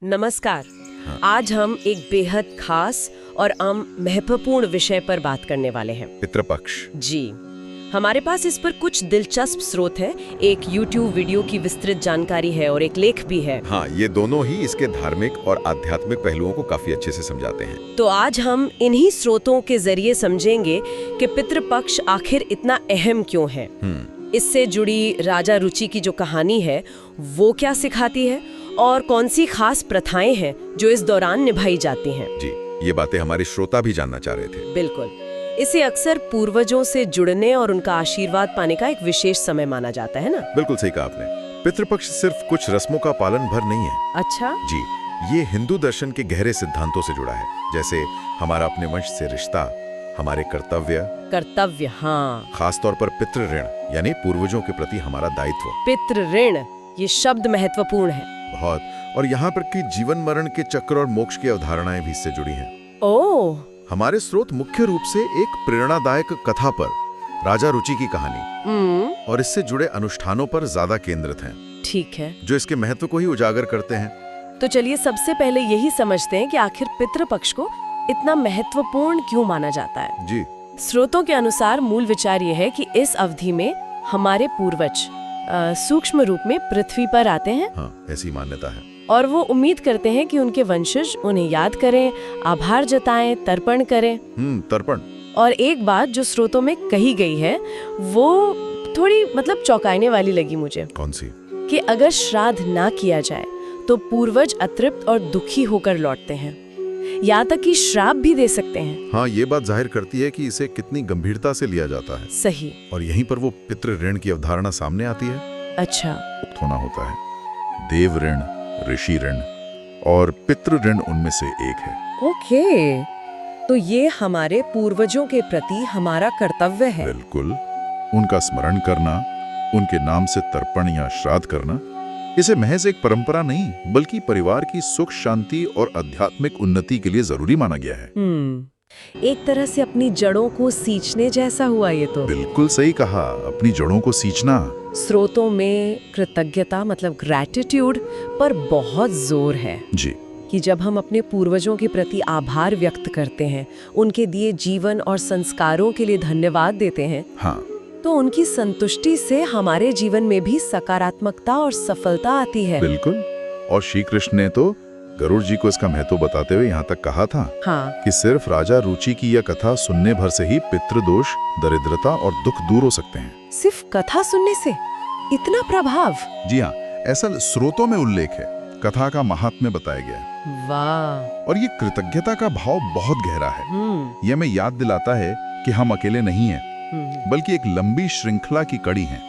नमस्कार। हाँ। आज हम एक बेहद खास और महत्वपूर्ण विषय पर बात करने वाले हैं। पितृपक्ष। जी, हमारे पास इस पर कुछ दिलचस्प स्रोत है। एक YouTube वीडियो की विस्तृत जानकारी है और एक लेख भी है। हाँ, ये दोनों ही इसके धार्मिक और आध्यात्मिक पहलुओं को काफी अच्छे से समझाते हैं। तो आज हम इन्हीं स्रोतों के जरिए समझेंगे कि पितृपक्ष आखिर इतना अहम क्यों है। इससे जुड़ी राजा रुचि की जो कहानी है वो क्या सिखाती है और कौन सी खास प्रथाएं हैं जो इस दौरान निभाई जाती हैं। जी, ये बातें हमारे श्रोता भी जानना चाह रहे थे। बिल्कुल। इसे अक्सर पूर्वजों से जुड़ने और उनका आशीर्वाद पाने का एक विशेष समय माना जाता है ना। बिल्कुल सही कहा आपने। पितृपक्ष सिर्फ कुछ रस्मों का पालन भर नहीं है। अच्छा जी, ये हिंदू दर्शन के गहरे सिद्धांतों से जुड़ा है, जैसे हमारा अपने वंश से रिश्ता, हमारे कर्तव्य, हाँ। खास तौर पर पितृ ऋण यानी पूर्वजों के प्रति हमारा दायित्व। पितृ ऋण, ये शब्द महत्वपूर्ण है बहुत। और यहाँ पर कि जीवन मरण के चक्र और मोक्ष की अवधारणाएं भी इससे जुड़ी हैं। ओह, हमारे स्रोत मुख्य रूप से एक प्रेरणादायक कथा पर, राजा रुचि की कहानी और इससे जुड़े अनुष्ठानों पर ज्यादा केंद्रित हैं, ठीक है। जो इसके महत्व को ही उजागर करते हैं। तो चलिए सबसे पहले यही समझते हैं कि आखिर पितृपक्ष को इतना महत्वपूर्ण क्यों माना जाता है। जी, स्रोतों के अनुसार मूल विचार यह है कि इस अवधि में हमारे पूर्वज सूक्ष्म रूप में पृथ्वी पर आते हैं। हाँ, ऐसी मान्यता है। और वो उम्मीद करते हैं कि उनके वंशज उन्हें याद करें, आभार जताएं, तर्पण करें। तर्पण। और एक बात जो स्रोतों में कही गई है वो थोड़ी चौंकाने वाली लगी मुझे। कौन सी? कि अगर श्राद्ध ना किया जाए तो पूर्वज अतृप्त और दुखी होकर लौटते हैं, यहाँ तक कि श्राप भी दे सकते हैं। हाँ, ये बात जाहिर करती है कि इसे कितनी गंभीरता से लिया जाता है। सही। और यहीं पर वो पितृ ऋण की अवधारणा सामने आती है। अच्छा। होना होता है देव ऋण, ऋषि ऋण और पितृ ऋण उनमें से एक है। ओके, तो ये हमारे पूर्वजों के प्रति हमारा कर्तव्य है। बिल्कुल। उनका स्मरण करना, उनके नाम से तर्पण या श्राद्ध करना, इसे महज एक परंपरा नहीं बल्कि परिवार की सुख शांति और आध्यात्मिक उन्नति के लिए जरूरी माना गया है। एक तरह से अपनी जड़ों को सींचने जैसा हुआ ये तो। बिल्कुल सही कहा, अपनी जड़ों को सींचना। स्रोतों में कृतज्ञता ग्रैटिट्यूड पर बहुत जोर है। जी, कि जब हम अपने पूर्वजों के प्रति आभार व्यक्त करते हैं, उनके दिए जीवन और संस्कारों के लिए धन्यवाद देते हैं, हाँ, तो उनकी संतुष्टि से हमारे जीवन में भी सकारात्मकता और सफलता आती है। बिल्कुल। और श्री कृष्ण ने तो गरुड़ जी को इसका महत्व बताते हुए यहाँ तक कहा था, हाँ, कि सिर्फ राजा रुचि की यह कथा सुनने भर से ही पितृदोष, दरिद्रता और दुख दूर हो सकते हैं। सिर्फ कथा सुनने से इतना प्रभाव? जी हाँ, ऐसा स्रोतों में उल्लेख है, कथा का महात्म्य बताया गया है। वाह। और ये कृतज्ञता का भाव बहुत गहरा है। यह हमें याद दिलाता है कि हम अकेले नहीं हैं, बल्कि एक लंबी श्रृंखला की कड़ी है।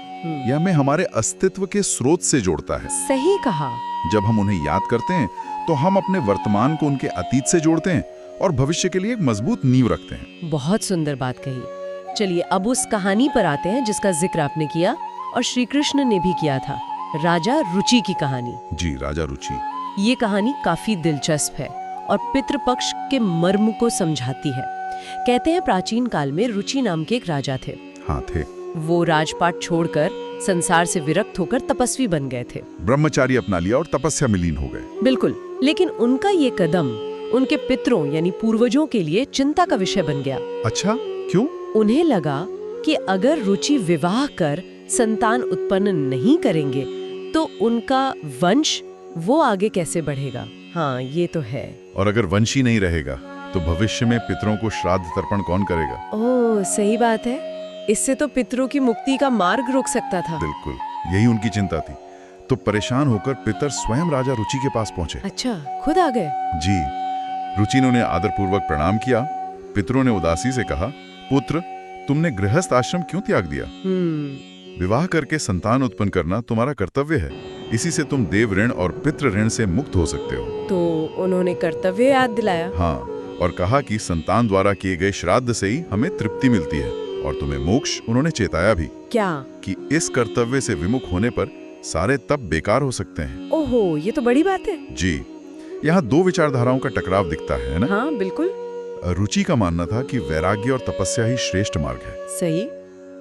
यह हमें हमारे अस्तित्व के स्रोत से जोड़ता है। सही कहा। जब हम उन्हें याद करते हैं तो हम अपने वर्तमान को उनके अतीत से जोड़ते हैं और भविष्य के लिए एक मजबूत नींव रखते हैं। बहुत सुंदर बात कही। चलिए अब उस कहानी पर आते हैं जिसका जिक्र आपने किया और श्री कृष्ण ने भी किया था, राजा रुचि की कहानी। जी, राजा रुचि। ये कहानी काफी दिलचस्प है और पितृपक्ष के मर्म को समझाती है। कहते हैं प्राचीन काल में रुचि नाम के एक राजा थे। हाँ, थे। वो राजपाट छोड़कर संसार से विरक्त होकर तपस्वी बन गए थे। ब्रह्मचारी अपना लिया और तपस्या में लीन हो गए। बिल्कुल। लेकिन उनका ये कदम उनके पितरों यानी पूर्वजों के लिए चिंता का विषय बन गया। अच्छा, क्यों? उन्हें लगा कि अगर रुचि विवाह कर संतान उत्पन्न नहीं करेंगे तो उनका वंश वो आगे कैसे बढ़ेगा। हाँ, ये तो है। और अगर वंश ही नहीं रहेगा तो भविष्य में पितरों को श्राद्ध तर्पण कौन करेगा? ओह, सही बात है। इससे तो पितरों की मुक्ति का मार्ग रोक सकता था। बिल्कुल, यही उनकी चिंता थी। तो परेशान होकर पितर स्वयं राजा रुचि के पास पहुंचे। अच्छा, खुद आ गए? जी। रुचि ने उन्हें आदरपूर्वक प्रणाम किया। पितरों ने उदासी से कहा, पुत्र, तुमने गृहस्थ आश्रम क्यों त्याग दिया? विवाह करके संतान उत्पन्न करना तुम्हारा कर्तव्य है। इसी से तुम देव ऋण और पितृ ऋण से मुक्त हो सकते हो। तो उन्होंने कर्तव्य याद दिलाया। हाँ, और कहा कि संतान द्वारा किए गए श्राद्ध से ही हमें तृप्ति मिलती है और तुम्हें मोक्ष। उन्होंने चेताया भी क्या? कि इस कर्तव्य से विमुख होने पर सारे तप बेकार हो सकते हैं। ओहो, ये तो बड़ी बात है। जी, यहाँ दो विचारधाराओं का टकराव दिखता है ना? हाँ, बिल्कुल। रुचि का मानना था कि वैराग्य और तपस्या ही श्रेष्ठ मार्ग है। सही।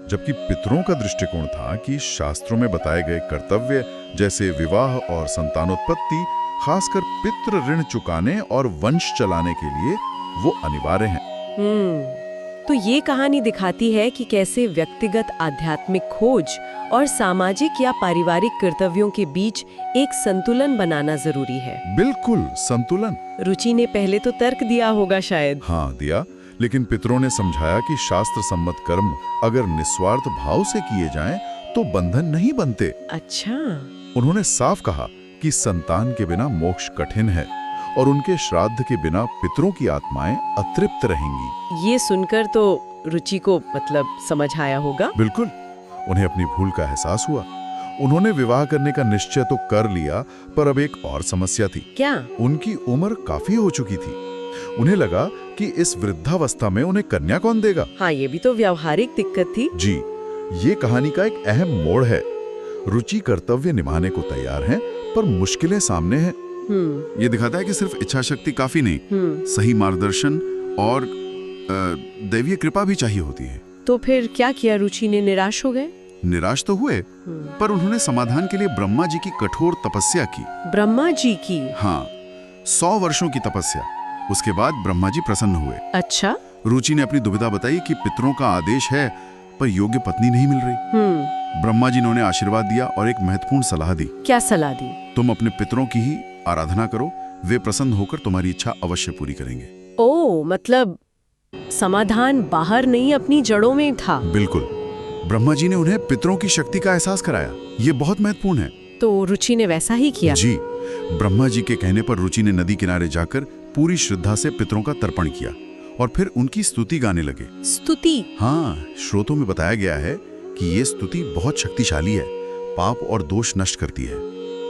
जबकि पितरों का दृष्टिकोण था कि शास्त्रों में बताए गए कर्तव्य जैसे विवाह और संतानोत्पत्ति खासकर पितृ ऋण चुकाने और वंश चलाने के लिए वो अनिवार्य हैं। तो ये कहानी दिखाती है कि कैसे व्यक्तिगत आध्यात्मिक खोज और सामाजिक या पारिवारिक कर्तव्यों के बीच एक संतुलन बनाना जरूरी है। बिल्कुल, संतुलन। रुचि ने पहले तो तर्क दिया होगा शायद। हाँ, दिया, लेकिन पितरों ने समझाया कि शास्त्र सम्मत कर्म अगर निस्वार्थ भाव से किए जाएं तो बंधन नहीं बनते। अच्छा। उन्होंने साफ कहा कि संतान के बिना मोक्ष कठिन है और उनके श्राद्ध के बिना पितरों की आत्माएं अतृप्त रहेंगी। ये सुनकर तो रुचि को समझ आया होगा। बिल्कुल, उन्हें अपनी भूल का एहसास हुआ। उन्होंने विवाह करने का निश्चय तो कर लिया, पर अब एक और समस्या थी। क्या? उनकी उम्र काफी हो चुकी थी। उन्हें लगा कि इस वृद्धावस्था में उन्हें कन्या कौन देगा। हाँ, ये भी तो व्यावहारिक दिक्कत थी। जी, ये कहानी का एक अहम मोड़ है। रुचि कर्तव्य निभाने को तैयार है, पर मुश्किलें सामने हैं। ये दिखाता है कि सिर्फ इच्छा शक्ति काफी नहीं, सही मार्गदर्शन और दैवीय कृपा भी चाहिए होती है। तो फिर क्या किया? रुचि ने निराश हो गए? निराश तो हुए, पर उन्होंने समाधान के लिए ब्रह्मा जी की कठोर तपस्या की। ब्रह्मा जी की? हाँ, 100 वर्षों की तपस्या। उसके बाद ब्रह्मा जी प्रसन्न हुए। अच्छा। रुचि ने अपनी दुविधा बताई कि पितरों का आदेश है, पर योग्य पत्नी नहीं मिल रही। ब्रह्मा जी ने उन्हें आशीर्वाद दिया और एक महत्वपूर्ण सलाह दी। क्या सलाह दी? तुम अपने पितरों की ही आराधना करो, वे प्रसन्न होकर तुम्हारी इच्छा अवश्य पूरी करेंगे। मतलब समाधान बाहर नहीं, अपनी जड़ों में था। बिल्कुल, ब्रह्मा जी ने उन्हें पितरों की शक्ति का एहसास कराया। ये बहुत महत्वपूर्ण है। तो रुचि ने वैसा ही किया? जी, ब्रह्मा जी के कहने पर रुचि ने नदी किनारे जाकर पूरी श्रद्धा से पितरों का तर्पण किया और फिर उनकी स्तुति गाने लगे। स्तुति? हाँ, श्रोतों में बताया गया है कि ये स्तुति बहुत शक्तिशाली है, पाप और दोष नष्ट करती है।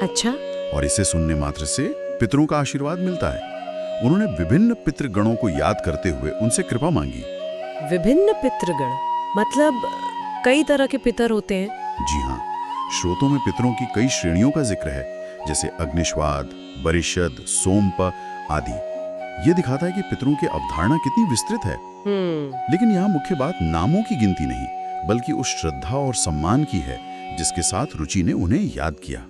अच्छा। और इसे सुनने मात्र से पितरों का आशीर्वाद मिलता है। उन्होंने विभिन्न पितृगणों को याद करते हुए उनसे कृपा मांगी। विभिन्न पितृगण मतलब कई तरह के पितर होते हैं? जी हाँ, श्रोतों में पितरों की कई श्रेणियों का जिक्र है, जैसे अग्निश्वाद, बरिशद, सोमप आदि। ये दिखाता है कि पितरों की अवधारणा कितनी विस्तृत है। लेकिन यहाँ मुख्य बात नामों की गिनती नहीं, बल्कि उस श्रद्धा और सम्मान की है जिसके साथ रुचि ने उन्हें याद किया।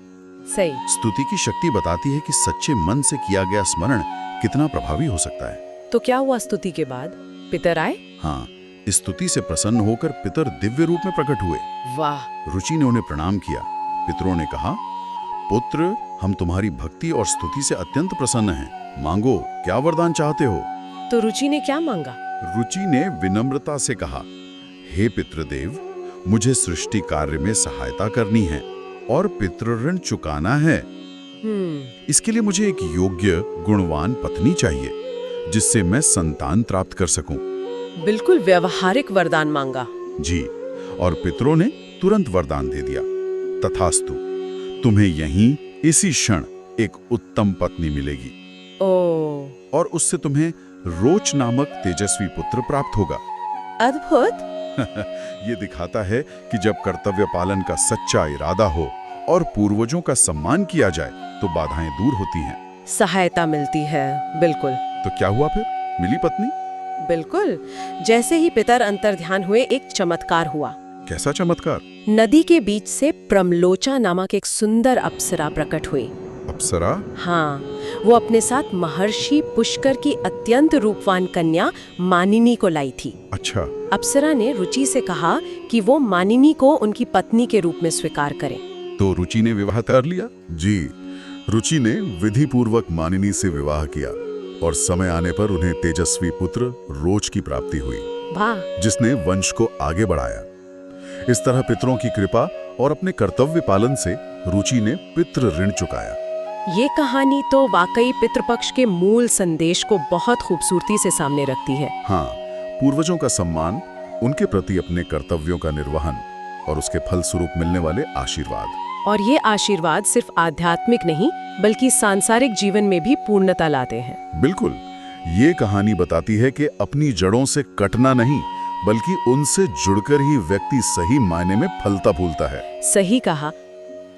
सही। स्तुति की शक्ति बताती है कि सच्चे मन से किया गया स्मरण कितना प्रभावी हो सकता है। तो क्या हुआ स्तुति के बाद? पितर आए? हाँ, स्तुति से प्रसन्न होकर पितर दिव्य रूप में प्रकट हुए। वाह। रुचि ने उन्हें प्रणाम किया। पितरों ने कहा, पुत्र, हम तुम्हारी भक्ति और स्तुति से अत्यंत प्रसन्न हैं। मांगो, क्या वरदान चाहते हो? तो रुचि ने क्या मांगा? रुचि ने विनम्रता से कहा, हे पितृदेव, मुझे सृष्टि कार्य में सहायता करनी है और पितृ ऋण चुकाना है। इसके लिए मुझे एक योग्य गुणवान पत्नी चाहिए जिससे मैं संतान प्राप्त कर सकूं। बिल्कुल व्यवहारिक वरदान मांगा। जी, और पितरों ने तुरंत वरदान दे दिया, तथास्तु, तुम्हें यहीं इसी क्षण एक उत्तम पत्नी मिलेगी। और उससे तुम्हें रोच नामक तेजस्वी पुत्र प्राप्त होगा। अद्भुत। ये दिखाता है कि जब कर्तव्य पालन का सच्चा इरादा हो और पूर्वजों का सम्मान किया जाए तो बाधाएं दूर होती हैं, सहायता मिलती है। बिल्कुल। तो क्या हुआ फिर? मिली पत्नी? बिल्कुल। जैसे ही पितर अंतर्ध्यान हुए, एक चमत्कार हुआ। कैसा चमत्कार? नदी के बीच से प्रमलोचा नामक एक सुंदर अप्सरा प्रकट हुई। अप्सरा? हाँ, वो अपने साथ महर्षि पुष्कर की अत्यंत रूपवान कन्या मानिनी को लाई थी। अच्छा। अप्सरा ने रुचि से कहा कि वो मानिनी को उनकी पत्नी के रूप में स्वीकार करें। तो रुचि ने विवाह कर लिया? जी, रुचि ने विधि पूर्वक मानिनी से विवाह किया और समय आने पर उन्हें तेजस्वी पुत्र रोच की प्राप्ति हुई, जिसने वंश को आगे बढ़ाया। इस तरह पितरों की कृपा और अपने कर्तव्य पालन से रुचि ने पितृ ऋण चुकाया। ये कहानी तो वाकई पितृपक्ष के मूल संदेश को बहुत खूबसूरती से सामने रखती है। हाँ, पूर्वजों का सम्मान, उनके प्रति अपने कर्तव्यों का निर्वहन और उसके फलस्वरूप मिलने वाले आशीर्वाद। और ये आशीर्वाद सिर्फ आध्यात्मिक नहीं, बल्कि सांसारिक जीवन में भी पूर्णता लाते हैं। बिल्कुल, ये कहानी बताती है कि अपनी जड़ों से कटना नहीं, बल्कि उनसे जुड़कर ही व्यक्ति सही मायने में फलता फूलता है। सही कहा।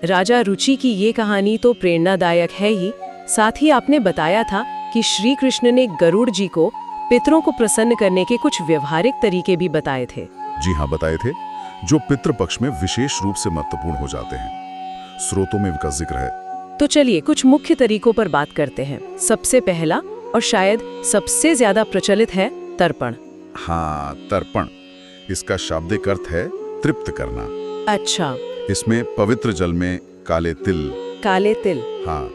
राजा रुचि की ये कहानी तो प्रेरणादायक है ही, साथ ही आपने बताया था कि श्री कृष्ण ने गरुड़ जी को पितरों को प्रसन्न करने के कुछ व्यवहारिक तरीके भी बताए थे। जी हाँ, बताए थे, जो पितृपक्ष में विशेष रूप से महत्वपूर्ण हो जाते हैं। स्रोतों में इनका जिक्र है। तो चलिए कुछ मुख्य तरीकों पर बात करते हैं। सबसे पहला और शायद सबसे ज्यादा प्रचलित है तर्पण। हाँ, तर्पण। इसका शाब्दिक अर्थ है तृप्त करना। अच्छा। इसमें पवित्र जल में काले तिल, हाँ,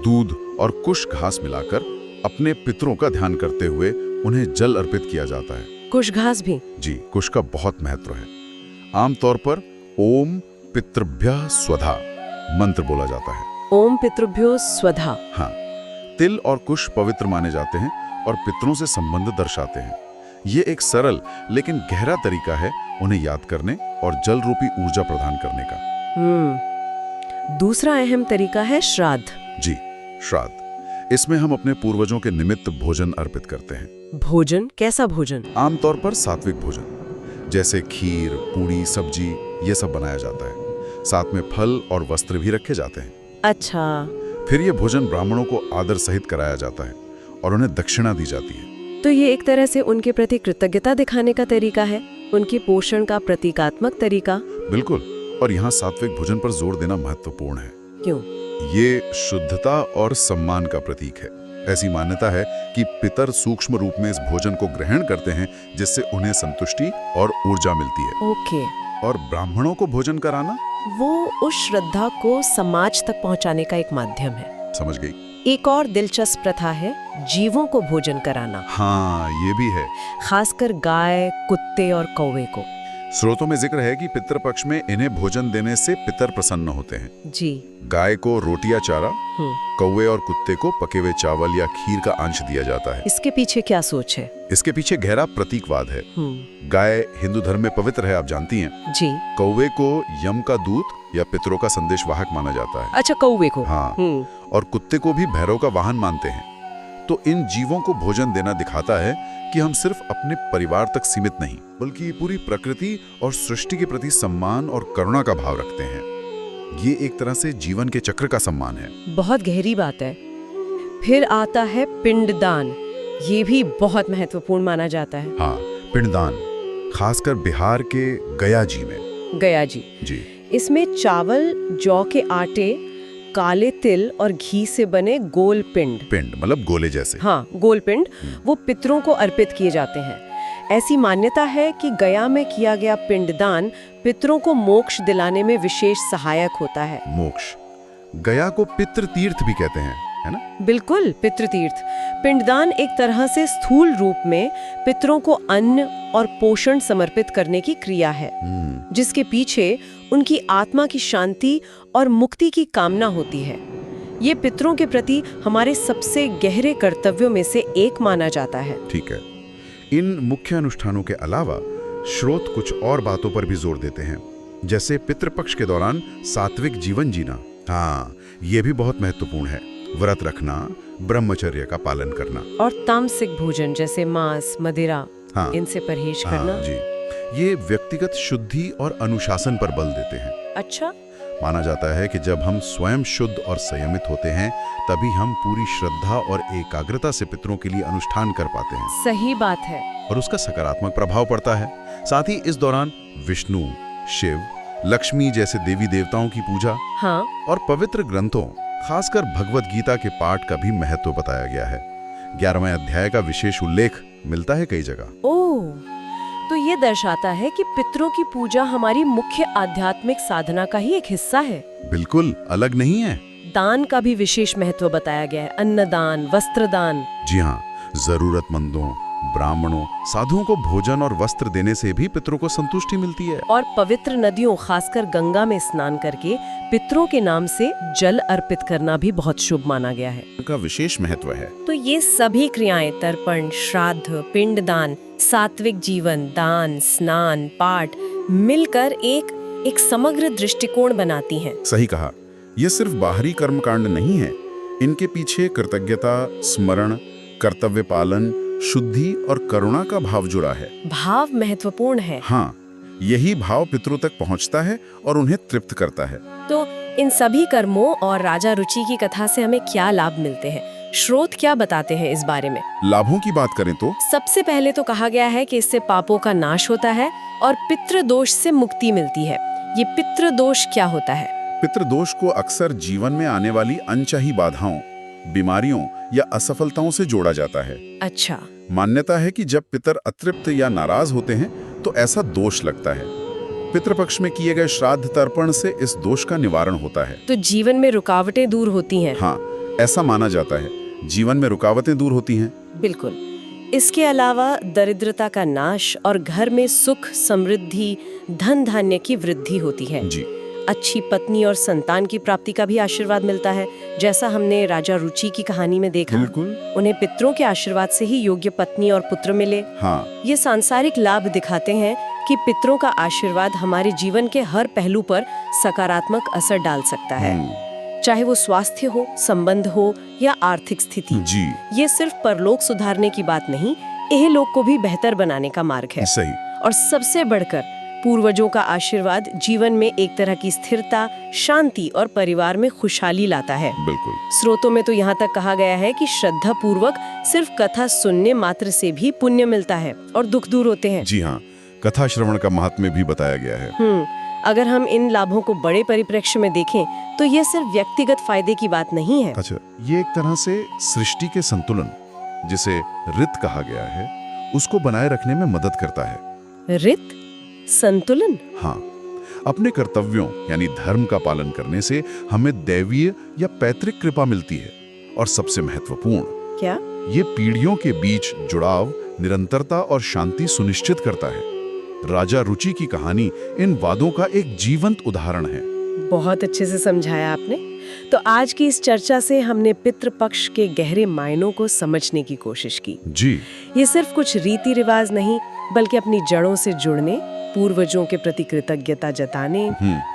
दूध और कुश घास मिलाकर अपने पितरों का ध्यान करते हुए उन्हें जल अर्पित किया जाता है। कुश घास भी? जी, कुश का बहुत महत्व है। आमतौर पर ओम पितृभ्यः स्वधा मंत्र बोला जाता है। ओम पितृभ्यो स्वधा। हाँ, तिल और कुश पवित्र माने जाते हैं और पितरों से संबंध दर्शाते हैं। ये एक सरल लेकिन गहरा तरीका है उन्हें याद करने और जल रूपी ऊर्जा प्रदान करने का। दूसरा अहम तरीका है श्राद्ध। जी, श्राद्ध। इसमें हम अपने पूर्वजों के निमित्त भोजन अर्पित करते हैं। भोजन? कैसा भोजन? आमतौर पर सात्विक भोजन, जैसे खीर, पूड़ी, सब्जी, ये सब बनाया जाता है। साथ में फल और वस्त्र भी रखे जाते हैं। अच्छा। फिर ये भोजन ब्राह्मणों को आदर सहित कराया जाता है और उन्हें दक्षिणा दी जाती है। तो ये एक तरह से उनके प्रति कृतज्ञता दिखाने का तरीका है, उनके पोषण का प्रतीकात्मक तरीका। बिल्कुल। और यहाँ सात्विक भोजन पर जोर देना महत्वपूर्ण है। क्यों? ये शुद्धता और सम्मान का प्रतीक है। ऐसी मान्यता है कि पितर सूक्ष्म रूप में इस भोजन को ग्रहण करते हैं, जिससे उन्हें संतुष्टि और ऊर्जा मिलती है। ओके। और ब्राह्मणों को भोजन कराना, वो उस श्रद्धा को समाज तक पहुंचाने का एक माध्यम है। समझ गई। एक और दिलचस्प प्रथा है जीवों को भोजन कराना। हाँ, ये भी है। खासकर गाय, कुत्ते और कौवे को। स्रोतों में जिक्र है कि पितृपक्ष में इन्हें भोजन देने से पितर प्रसन्न होते हैं। जी। गाय को रोटी या चारा, कौवे और कुत्ते को पके हुए चावल या खीर का अंश दिया जाता है। इसके पीछे क्या सोच है? इसके पीछे गहरा प्रतीकवाद है। गाय हिंदू धर्म में पवित्र है, आप जानती हैं। जी। कौवे को यम का दूत या पितरों का संदेशवाहक माना जाता है। अच्छा, कौवे को? हाँ। और कुत्ते को भी भैरव का वाहन मानते हैं। तो इन जीवों को भोजन देना दिखाता है कि हम सिर्फ अपने परिवार तक सीमित नहीं, बल्कि पूरी प्रकृति और सृष्टि के प्रति सम्मान और करुणा का भाव रखते हैं। ये एक तरह से जीवन के चक्र का सम्मान है। बहुत गहरी बात है। फिर आता है पिंडदान। ये भी बहुत महत्वपूर्ण माना जाता है। हाँ, पिंडदान, खासकर बिहार के गया जी में। गया जी। जी। इसमें चावल, जौ के आटे, काले तिल और घी से बने गोल पिंड मतलब गोले जैसे। हाँ, गोल पिंड वो पितरों को अर्पित किए जाते हैं। ऐसी मान्यता है कि गया में किया गया पिंडदान पितरों को मोक्ष दिलाने में विशेष सहायक होता है। मोक्ष। गया को पितृ तीर्थ भी कहते हैं, है ना? बिल्कुल, पितृतीर्थ। पिंडदान एक तरह से स्थूल रूप में पितरों को अन्न और पोषण समर्पित करने की क्रिया है, जिसके पीछे उनकी आत्मा की शांति और मुक्ति की कामना होती है। ये पितरों के प्रति हमारे सबसे गहरे कर्तव्यों में से एक माना जाता है। ठीक है। इन मुख्य अनुष्ठानों के अलावा स्रोत कुछ और बातों पर भी जोर देते हैं, जैसे पितृपक्ष के दौरान सात्विक जीवन जीना। हाँ, ये भी बहुत महत्वपूर्ण है। व्रत रखना, ब्रह्मचर्य का पालन करना और तामसिक भोजन जैसे मांस, मदिरा, हाँ, इनसे परहेज करना। जी। ये व्यक्तिगत शुद्धि और अनुशासन पर बल देते हैं। अच्छा। माना जाता है कि जब हम स्वयं शुद्ध और संयमित होते हैं, तभी हम पूरी श्रद्धा और एकाग्रता से पितरों के लिए अनुष्ठान कर पाते हैं। सही बात है। और उसका सकारात्मक प्रभाव पड़ता है। साथ ही इस दौरान विष्णु, शिव, लक्ष्मी जैसे देवी देवताओं की पूजा, हाँ, और पवित्र ग्रंथों, खासकर भगवत गीता के पाठ का भी महत्व बताया गया है। 11वें अध्याय का विशेष उल्लेख मिलता है कई जगह। ओह, तो ये दर्शाता है कि पितरों की पूजा हमारी मुख्य आध्यात्मिक साधना का ही एक हिस्सा है। बिल्कुल अलग नहीं है। दान का भी विशेष महत्व बताया गया है। अन्नदान, वस्त्रदान। जी हाँ, जरूरतमंदों, ब्राह्मणों, साधुओं को भोजन और वस्त्र देने से भी पितरों को संतुष्टि मिलती है। और पवित्र नदियों, खासकर गंगा में स्नान करके पितरों के नाम से जल अर्पित करना भी बहुत शुभ माना गया है। उनका विशेष महत्व है। तो ये सभी क्रियाएं, तर्पण, श्राद्ध, पिंडदान, सात्विक जीवन, दान, स्नान, पाठ, मिलकर एक समग्र दृष्टिकोण बनाती हैं। सही कहा। ये सिर्फ बाहरी कर्मकांड नहीं है। इनके पीछे कृतज्ञता, स्मरण, कर्तव्य पालन, शुद्धि और करुणा का भाव जुड़ा है। भाव महत्वपूर्ण है। हाँ, यही भाव पितरों तक पहुंचता है और उन्हें तृप्त करता है। तो इन सभी कर्मों और राजा रुचि की कथा से हमें क्या लाभ मिलते हैं? स्रोत क्या बताते हैं इस बारे में? लाभों की बात करें तो सबसे पहले तो कहा गया है कि इससे पापों का नाश होता है और पितृदोष से मुक्ति मिलती है। ये पितृदोष क्या होता है? पितृदोष को अक्सर जीवन में आने वाली अनचाही बाधाओं, बीमारियों या असफलताओं से जोड़ा जाता है। अच्छा। मान्यता है कि जब पितर अतृप्त या नाराज होते हैं तो ऐसा दोष लगता है। पितृपक्ष में किए गए श्राद्ध तर्पण से इस दोष का निवारण होता है। तो जीवन में रुकावटें दूर होती हैं। हाँ, ऐसा माना जाता है, जीवन में रुकावटें दूर होती हैं। बिल्कुल। इसके अलावा दरिद्रता का नाश और घर में सुख, समृद्धि, धन धान्य की वृद्धि होती है। जी। अच्छी पत्नी और संतान की प्राप्ति का भी आशीर्वाद मिलता है, जैसा हमने राजा रुचि की कहानी में देखा। बिल्कुल। उन्हें पितरों के आशीर्वाद से ही योग्य पत्नी और पुत्र मिले। हाँ। ये सांसारिक लाभ दिखाते हैं कि पितरों का आशीर्वाद हमारे जीवन के हर पहलू पर सकारात्मक असर डाल सकता है, चाहे वो स्वास्थ्य हो, संबंध हो या आर्थिक स्थिति। जी। ये सिर्फ परलोक सुधारने की बात नहीं, इहलोक को भी बेहतर बनाने का मार्ग है। सही। और सबसे बढ़कर पूर्वजों का आशीर्वाद जीवन में एक तरह की स्थिरता, शांति और परिवार में खुशहाली लाता है। बिल्कुल। स्रोतों में तो यहाँ तक कहा गया है कि श्रद्धा पूर्वक सिर्फ कथा सुनने मात्र से भी पुण्य मिलता है और दुख दूर होते हैं। जी हाँ, कथा श्रवण का महात्म्य भी बताया गया है। अगर हम इन लाभों को बड़े परिप्रेक्ष्य में देखें तो ये सिर्फ व्यक्तिगत फायदे की बात नहीं है। अच्छा, ये एक तरह से सृष्टि के संतुलन, जिसे रित कहा गया है, उसको बनाए रखने में मदद करता है। रित, संतुलन? हाँ, अपने कर्तव्यों यानी धर्म का पालन करने से हमें दैवीय या पैतृक कृपा मिलती है। और सबसे महत्वपूर्ण, क्या? ये पीढ़ियों के बीच जुड़ाव, निरंतरता और शांति सुनिश्चित करता है। राजा रुचि की कहानी इन वादों का एक जीवंत उदाहरण है। बहुत अच्छे से समझाया आपने। तो आज की इस चर्चा से हमने पितृपक्ष के गहरे मायनों को समझने की कोशिश की। जी। ये सिर्फ कुछ रीति रिवाज नहीं, बल्कि अपनी जड़ों से जुड़ने, पूर्वजों के प्रति कृतज्ञता जताने,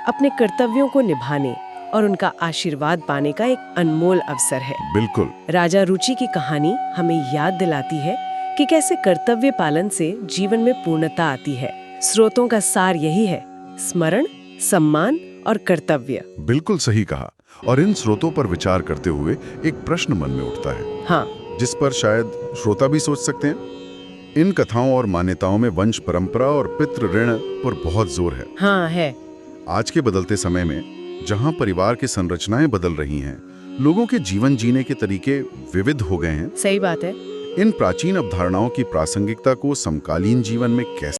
अपने कर्तव्यों को निभाने और उनका आशीर्वाद पाने का एक अनमोल अवसर है। बिल्कुल। राजा रुचि की कहानी हमें याद दिलाती है कि कैसे कर्तव्य पालन से जीवन में पूर्णता आती है। स्रोतों का सार यही है: स्मरण, सम्मान और कर्तव्य। बिल्कुल सही कहा। और इन स्रोतों पर विचार करते हुए एक प्रश्न मन में उठता है, हाँ, जिस पर शायद श्रोता भी सोच सकते हैं। इन कथाओं और मान्यताओं में वंश परंपरा और पितृ ऋण पर बहुत जोर है। हाँ है। आज के बदलते समय में, जहां परिवार की संरचनाएं बदल रही हैं, लोगों के जीवन जीने के तरीके विविध हो गए हैं। सही बात है। इन प्राचीन अवधारणाओं की प्रासंगिकता को समकालीन जीवन में कैसे